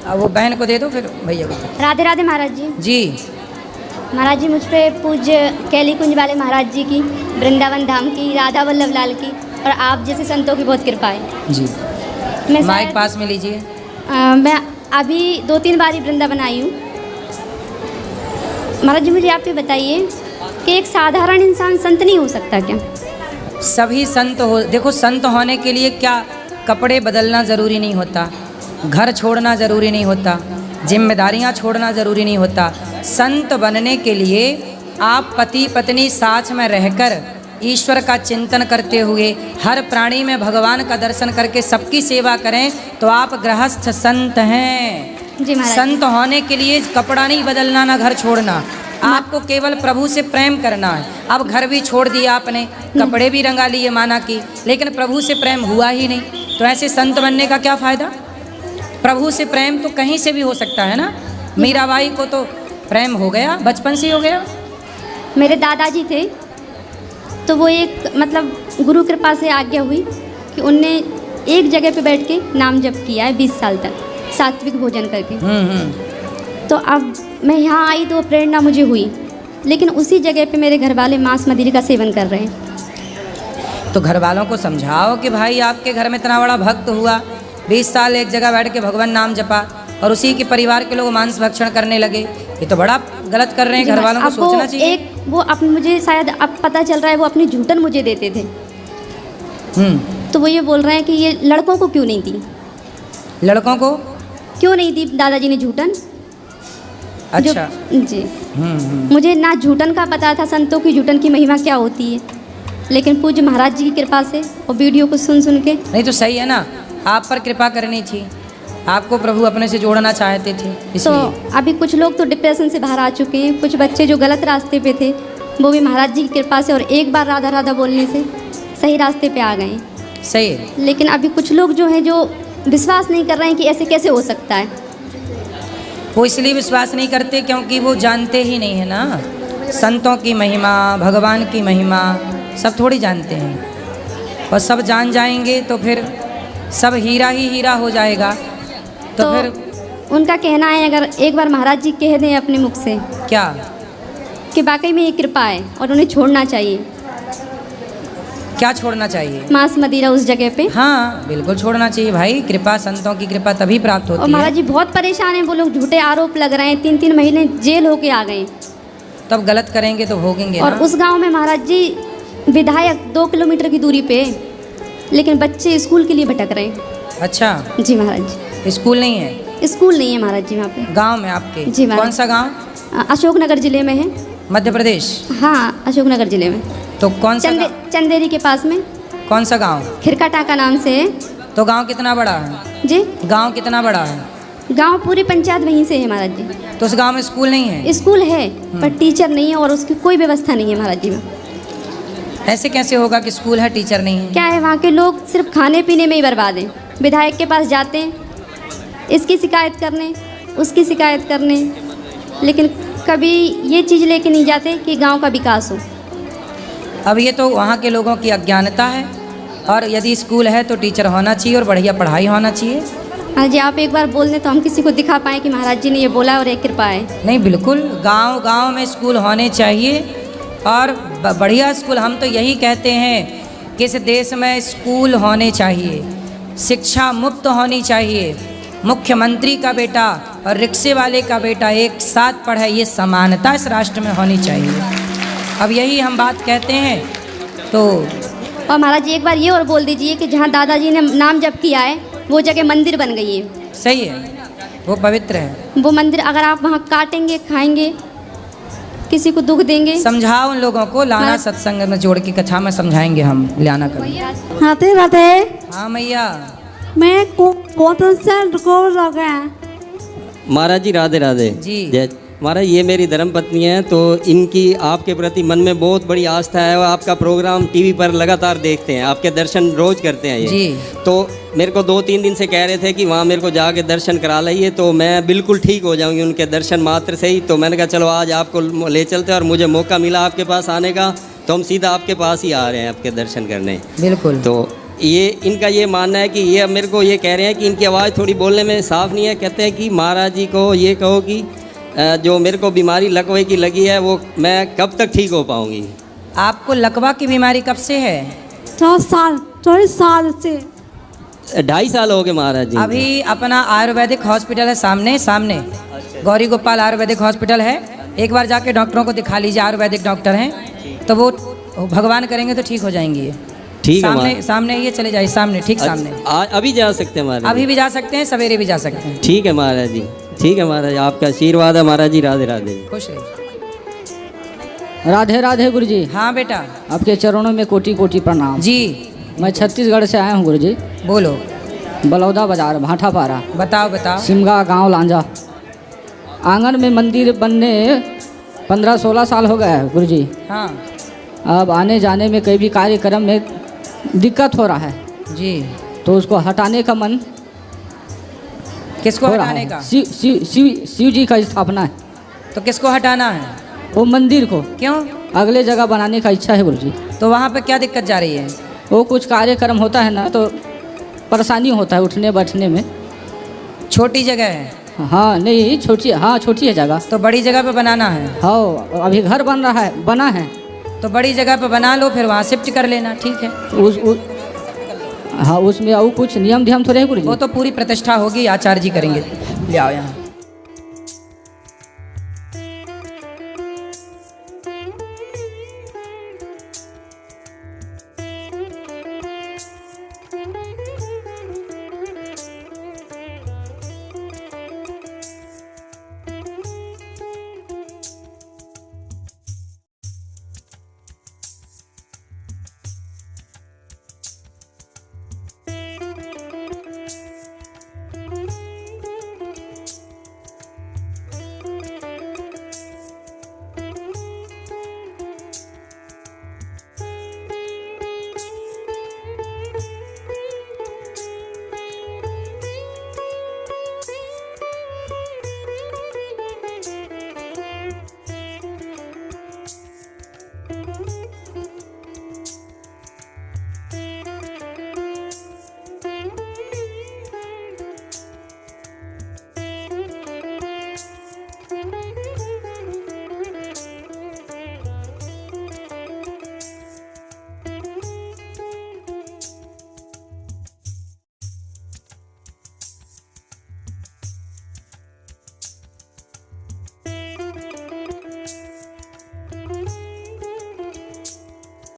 अब वो बहन को दे दो फिर भैया को। राधे राधे महाराज जी। जी महाराज जी, मुझ पे पूज्य कैली कुंज वाले महाराज जी की, वृंदावन धाम की, राधा वल्लभ लाल की और आप जैसे संतों की बहुत कृपा है। जी मैं माइक पास में लीजिए। मैं अभी 2-3 बार ही वृंदावन आई हूँ। महाराज जी, मुझे आप ये बताइए कि एक साधारण इंसान संत नहीं हो सकता क्या? सभी संत हो, देखो संत होने के लिए क्या कपड़े बदलना ज़रूरी नहीं होता, घर छोड़ना ज़रूरी नहीं होता, जिम्मेदारियां छोड़ना ज़रूरी नहीं होता। संत बनने के लिए आप पति पत्नी साथ में रहकर ईश्वर का चिंतन करते हुए हर प्राणी में भगवान का दर्शन करके सबकी सेवा करें तो आप गृहस्थ संत हैं। जी महाराज। संत होने के लिए कपड़ा नहीं बदलना, ना घर छोड़ना, आपको केवल प्रभु से प्रेम करना है। अब घर भी छोड़ दिया आपने, कपड़े भी रंगा लिए माना कि, लेकिन प्रभु से प्रेम हुआ ही नहीं, तो ऐसे संत बनने का क्या फ़ायदा? प्रभु से प्रेम तो कहीं से भी हो सकता है ना। मीराबाई को तो प्रेम हो गया, बचपन से हो गया। मेरे दादाजी थे तो वो एक मतलब गुरु कृपा से आज्ञा हुई कि उनने एक जगह पे बैठ के नाम जप किया है 20 साल तक, सात्विक भोजन करके। तो अब मैं यहाँ आई तो प्रेरणा मुझे हुई, लेकिन उसी जगह पे मेरे घर वाले मांस मदिरा का सेवन कर रहे हैं। तो घर वालों को समझाओ कि भाई आपके घर में इतना बड़ा भक्त हुआ, 20 साल एक जगह बैठ के भगवान नाम जपा और उसी के परिवार के लोग मांस भक्षण करने लगे, ये तो बड़ा गलत कर रहे हैं। घर वालों को सोचना चाहिए। वो अपने मुझे शायद अब पता चल रहा है, वो अपनी झूठन मुझे देते थे। तो वो ये बोल रहे हैं कि ये लड़कों को क्यों नहीं दी, लड़कों को क्यों नहीं दी दादाजी ने झूठन। अच्छा जी। मुझे ना झूठन का पता था, संतों की झूठन की महिमा क्या होती है, लेकिन पूज्य महाराज जी की कृपा से और वीडियो को सुन सुन के। नहीं तो सही है ना, आप पर कृपा करनी थी, आपको प्रभु अपने से जोड़ना चाहते थे इसलिए। तो अभी कुछ लोग तो डिप्रेशन से बाहर आ चुके हैं, कुछ बच्चे जो गलत रास्ते पे थे वो भी महाराज जी की कृपा से और एक बार राधा राधा बोलने से सही रास्ते पे आ गए। सही है। लेकिन अभी कुछ लोग जो हैं जो विश्वास नहीं कर रहे हैं कि ऐसे कैसे हो सकता है। वो इसलिए विश्वास नहीं करते क्योंकि वो जानते ही नहीं है ना, संतों की महिमा, भगवान की महिमा सब थोड़ी जानते हैं। और सब जान जाएंगे तो फिर सब हीरा ही हीरा हो जाएगा। तो फिर उनका कहना है, अगर एक बार महाराज जी कह दें अपने मुख से क्या कि वाकई में ये कृपा है और उन्हें छोड़ना चाहिए। क्या छोड़ना चाहिए? मांस मदिरा उस जगह पे। हाँ बिल्कुल छोड़ना चाहिए भाई, कृपा संतों की कृपा तभी प्राप्त होती है। और महाराज जी बहुत परेशान हैं, वो लोग झूठे आरोप लग रहे हैं, 3-3 महीने जेल होके आ गए। तब गलत करेंगे तो भोगेंगे और ना। उस गांव में महाराज जी विधायक 2 किलोमीटर की दूरी पे, लेकिन बच्चे स्कूल के लिए भटक रहे हैं। अच्छा जी महाराज जी। स्कूल नहीं है? स्कूल नहीं है महाराज जी वहाँ पे। गांव में आपके? जी महाराज। कौन सा गांव? अशोकनगर जिले में है। मध्य प्रदेश? हाँ अशोकनगर जिले में। तो कौन सा चंदेरी के पास में। कौन सा गांव? खिरका टाका नाम से है। तो गांव कितना बड़ा है? जी गांव कितना बड़ा है? गांव पूरी पंचायत वहीं से है महाराज जी। तो उस गांव में स्कूल नहीं है? स्कूल है पर टीचर नहीं है और उसकी कोई व्यवस्था नहीं है महाराज जी में। ऐसे कैसे होगा कि स्कूल है टीचर नहीं है? क्या है, वहाँ के लोग सिर्फ खाने पीने में ही बर्बाद हैं। विधायक के पास जाते हैं इसकी शिकायत करने, उसकी शिकायत करने, लेकिन कभी ये चीज़ लेके नहीं जाते कि गांव का विकास हो। अब ये तो वहाँ के लोगों की अज्ञानता है, और यदि स्कूल है तो टीचर होना चाहिए और बढ़िया पढ़ाई होना चाहिए। हाँ जी, आप एक बार बोल दें तो हम किसी को दिखा पाएँ कि महाराज जी ने ये बोला और एक कृपा है। नहीं बिल्कुल, गांव गांव में स्कूल होने चाहिए और बढ़िया स्कूल। हम तो यही कहते हैं कि इस देश में स्कूल होने चाहिए, शिक्षा मुफ्त होनी चाहिए, मुख्यमंत्री का बेटा और रिक्शे वाले का बेटा एक साथ पढ़े, ये समानता इस राष्ट्र में होनी चाहिए। अब यही हम बात कहते हैं। तो और महाराज जी एक बार ये और बोल दीजिए कि जहाँ दादाजी ने नाम जप किया है वो जगह मंदिर बन गई है। सही है, वो पवित्र है। वो मंदिर अगर आप वहाँ काटेंगे, खाएंगे, किसी को दुख देंगे, समझाओ उन लोगों को, लाना सत्संग में जोड़ के कथा में समझाएंगे हम, लाना कभी। राधे राधे। हाँ मैया। मैं कौन सा गया महाराज जी राधे राधे जी। महाराज ये मेरी धर्मपत्नी है, तो इनकी आपके प्रति मन में बहुत बड़ी आस्था है और आपका प्रोग्राम टीवी पर लगातार देखते हैं, आपके दर्शन रोज करते हैं ये जी। तो मेरे को 2-3 दिन से कह रहे थे कि वहाँ मेरे को जाके दर्शन करा लाइए, तो मैं बिल्कुल ठीक हो जाऊंगी उनके दर्शन मात्र से ही। तो मैंने कहा चलो आज आपको ले चलते हैं, और मुझे मौका मिला आपके पास आने का, तो हम सीधा आपके पास ही आ रहे हैं आपके दर्शन करने। बिल्कुल। तो ये इनका ये मानना है कि ये मेरे को ये कह रहे हैं कि इनकी आवाज़ थोड़ी बोलने में साफ़ नहीं है। कहते हैं कि महाराज जी को ये कहो कि जो मेरे को बीमारी लकवे की लगी है वो मैं कब तक ठीक हो पाऊँगी। आपको लकवा की बीमारी कब से है? 24 साल से। 2.5 साल हो गए महाराज जी। अभी अपना आयुर्वेदिक हॉस्पिटल है सामने गौरी गोपाल आयुर्वेदिक हॉस्पिटल है, एक बार जाके डॉक्टरों को दिखा लीजिए, आयुर्वेदिक डॉक्टर हैं, तो वो भगवान करेंगे तो ठीक हो जाएंगी ये। ठीक है सामने ये चले जाइए, सामने ठीक सामने। अभी जा सकते हैं महाराज? अभी भी जा सकते हैं, सवेरे भी जा सकते हैं। ठीक है महाराज जी, ठीक है महाराज, आपका आशीर्वाद है महाराज जी। राधे राधे। खुश रहिए। राधे राधे गुरु जी। हाँ बेटा। आपके चरणों में कोटि कोटि प्रणाम जी। मैं छत्तीसगढ़ से आया हूँ गुरु जी। बोलो। बलौदा बाजार, भाटापारा। बताओ। सिमगा गांव लांजा। आंगन में मंदिर बनने 15-16 साल हो गया है गुरु जी। हाँ अब आने जाने में कई भी कार्यक्रम में दिक्कत हो रहा है जी। तो उसको हटाने का मन किसको हो रहा हटाने है। का? शिव जी का स्थापना है, तो किसको हटाना है? वो मंदिर को क्यों? अगले जगह बनाने का इच्छा है गुरु जी। तो वहाँ पे क्या दिक्कत जा रही है? वो कुछ कार्यक्रम होता है ना तो परेशानी होता है उठने बैठने में। छोटी जगह है? हाँ नहीं छोटी, हाँ छोटी है जगह। तो बड़ी जगह पे बनाना है। हाँ अभी घर बना है तो बड़ी जगह पे बना लो, फिर वहाँ शिफ्ट कर लेना, ठीक है। हाँ उसमें और कुछ नियम ध्यान थोड़े है गुरु जी। वो तो पूरी प्रतिष्ठा होगी, आचार्य जी करेंगे। ले आओ यहाँ।